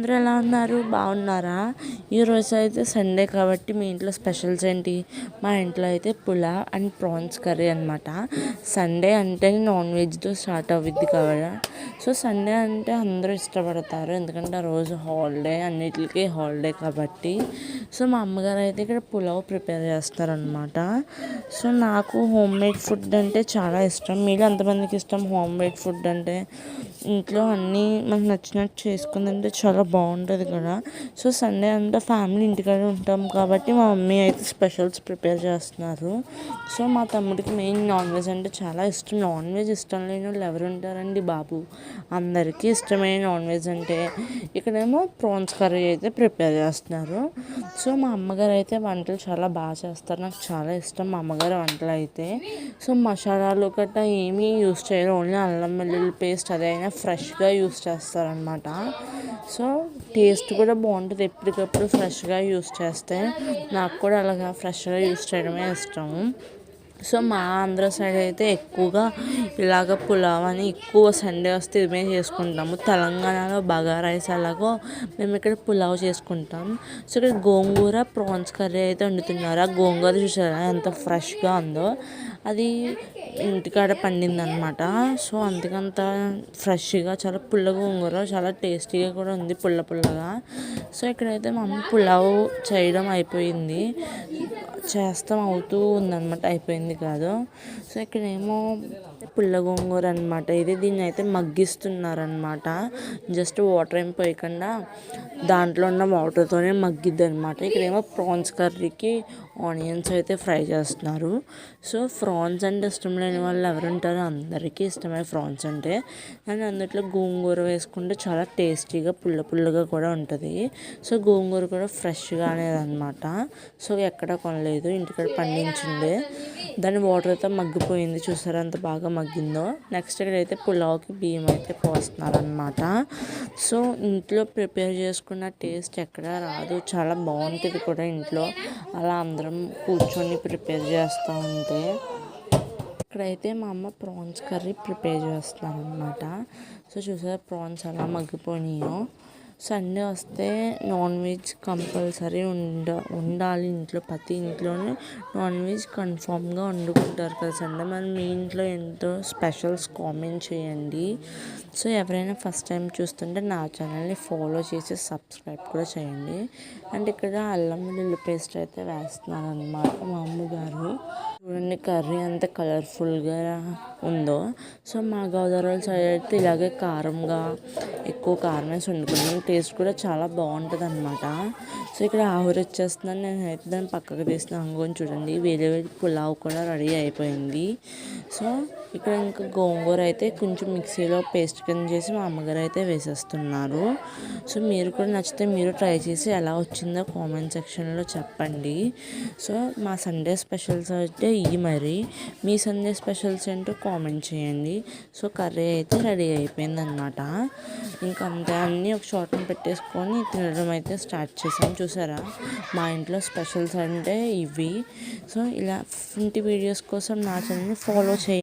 అందరూ ఎలా ఉన్నారు? బాగున్నారా? ఈరోజు అయితే సండే కాబట్టి మీ ఇంట్లో స్పెషల్స్ ఏంటి? మా ఇంట్లో అయితే పులావ్ అండ్ ప్రాన్స్ కర్రీ అనమాట. సండే అంటే నాన్ వెజ్తో స్టార్ట్ అవుద్ది కదా. సో సండే అంటే అందరూ ఇష్టపడతారు, ఎందుకంటే ఆ రోజు హాలిడే, అన్నిటికీ హాలిడే కాబట్టి. సో మా అమ్మగారు అయితే ఇక్కడ పులావ్ ప్రిపేర్ చేస్తారనమాట. సో నాకు హోమ్ మేడ్ ఫుడ్ అంటే చాలా ఇష్టం. మీరు ఎంతమందికి ఇష్టం హోమ్ మేడ్ ఫుడ్ అంటే? ఇంట్లో అన్నీ మనకు నచ్చినట్టు చేసుకుందంటే చాలా బాగుంటుంది కదా. సో సండే అంతా ఫ్యామిలీ ఇంటికాడే ఉంటాం కాబట్టి మా మమ్మీ అయితే స్పెషల్స్ ప్రిపేర్ చేస్తున్నారు. సో మా తమ్ముడికి మెయిన్ నాన్ వెజ్ అంటే చాలా ఇష్టం. నాన్ వెజ్ ఇష్టం లేని వాళ్ళు ఎవరు ఉంటారండి బాబు? అందరికీ ఇష్టమైన నాన్ వెజ్ అంటే. ఇక్కడేమో ప్రాన్స్ కర్రీ అయితే ప్రిపేర్ చేస్తున్నారు. సో మా అమ్మగారు అయితే వంటలు చాలా బాగా చేస్తారు. నాకు చాలా ఇష్టం మా అమ్మగారు వంటలు అయితే. సో మసాలాలు గట్రా ఏమీ యూస్ చేయరు, ఓన్లీ అల్లం వెల్లుల్లి పేస్ట్ అదైనా ఫ్రెష్గా యూస్ చేస్తారనమాట. సో టేస్ట్ కూడా బాగుంటుంది ఎప్పటికప్పుడు ఫ్రెష్గా యూస్ చేస్తే. నాకు కూడా అలాగా ఫ్రెష్గా యూస్ చేయడమే ఇష్టం. సో మా ఆంధ్ర సైడ్ అయితే ఎక్కువగా ఇలాగ పులావ్ అని ఎక్కువ సండే వస్తే ఇవే చేసుకుంటాము. తెలంగాణలో బగారా రైస్ అలాగో మేము ఇక్కడ పులావ్ చేసుకుంటాం. సో ఇక్కడ గోంగూర ప్రాన్స్ కర్రీ అయితే వండుతున్నారు. ఆ గోంగూర చూసారా ఎంత ఫ్రెష్గా ఉందో, అది ఇంటికాడ పండిందనమాట. సో అందుకంత ఫ్రెష్గా చాలా పుల్లగా గోంగూర చాలా టేస్టీగా కూడా ఉంది, పుల్ల పుల్లగా. సో ఇక్కడైతే మా అమ్మ పులావ్ చేయడం అయిపోయింది, చేస్తాం అవుతూ ఉందన్నమాట, అయిపోయింది కాదు. సో ఇక్కడేమో పుల్ల గోంగూర అనమాట ఇది. దీన్ని అయితే మగ్గిస్తున్నారనమాట. జస్ట్ వాటర్ ఏం పోయకుండా దాంట్లో ఉన్న వాటర్తోనే మగ్గిద్ది అనమాట. ఇక్కడేమో ప్రాన్స్ కర్రీకి ఆనియన్స్ అయితే ఫ్రై చేస్తున్నారు. సో ప్రాన్స్ అంటే ఇష్టం లేని వాళ్ళు ఎవరుంటారో? అందరికీ ఇష్టమే ప్రాన్స్ అంటే. అండ్ అందులో గోంగూర వేసుకుంటే చాలా టేస్టీగా పుల్ల పుల్లగా కూడా ఉంటుంది. సో గోంగూర కూడా ఫ్రెష్గా అనేది అనమాట. సో ఎక్కడ కొనలేదు, ఇంటికాడ పండించిందే. దాని వాటర్తో మగ్గిపోయింది, చూసారా ఎంత బాగా మగ్గిందో. నెక్స్ట్ ఇక్కడైతే పులావ్కి బియ్యం అయితే పోస్తున్నారనమాట. సో ఇంట్లో ప్రిపేర్ చేసుకున్న టేస్ట్ ఎక్కడ రాదు, చాలా బాగుంటుంది కూడా ఇంట్లో అలా అందరం కూర్చొని ప్రిపేర్ చేస్తూ ఉంటే. ఇక్కడైతే మా అమ్మ ప్రాన్స్ కర్రీ ప్రిపేర్ చేస్తున్నాను అనమాట. సో చూసారా ప్రాన్స్ ఎలా మగ్గిపోయినాయో. సండే వస్తే నాన్ వెజ్ కంపల్సరీ ఉండాలి ఇంట్లో. ప్రతి ఇంట్లోనే నాన్ వెజ్ కన్ఫామ్గా వండుకుంటారు కదా సండే. మరి మీ ఇంట్లో ఎంతో స్పెషల్స్ కామెంట్ చేయండి. సో ఎవరైనా ఫస్ట్ టైం చూస్తుంటే నా ఛానల్ని ఫాలో చేసి సబ్స్క్రైబ్ కూడా చేయండి. అండ్ ఇక్కడ అల్లం వెల్లుల్లి పేస్ట్ అయితే వేస్తున్నారు అనమాట మా అమ్మగారు. చూడండి కర్రీ అంత కలర్ఫుల్గా ఉందో. సో మా గోదావరి సైడ్ అయితే ఇలాగే కారంగా ఎక్కువ కారం వేసి వండుకున్నాం. టేస్ట్ కూడా చాలా బాగుంటుంది అనమాట. సో ఇక్కడ ఆహురి వచ్చేస్తున్నాను, నేను అయితే దాన్ని పక్కకు తీస్తున్నాను. అనుకోని చూడండి వేరే వేరే పులావ్ కూడా రెడీ అయిపోయింది. సో ఇక్కడ ఇంకా గోంగూర అయితే కొంచెం మిక్సీలో పేస్ట్ కింద చేసి మా అమ్మగారు అయితే వేసేస్తున్నారు. సో మీరు కూడా నచ్చితే మీరు ట్రై చేసి ఎలా వచ్చిందో కామెంట్ సెక్షన్లో చెప్పండి. సో మా సండే స్పెషల్స్ అయితే మరి మీ సండే స్పెషల్స్ ఏంటో కామెంట్ చేయండి. సో కర్రీ అయితే రెడీ అయిపోయింది అనమాట. ఇంకా అంతే, అన్నీ ఒక చోటన పెట్టేసుకొని తినడం అయితే స్టార్ట్ చేసాం. చూసారా మా ఇంట్లో స్పెషల్స్ అంటే ఇవి. సో ఇలా ఇంటి వీడియోస్ కోసం నా ఛానల్ని ఫాలో చేయండి.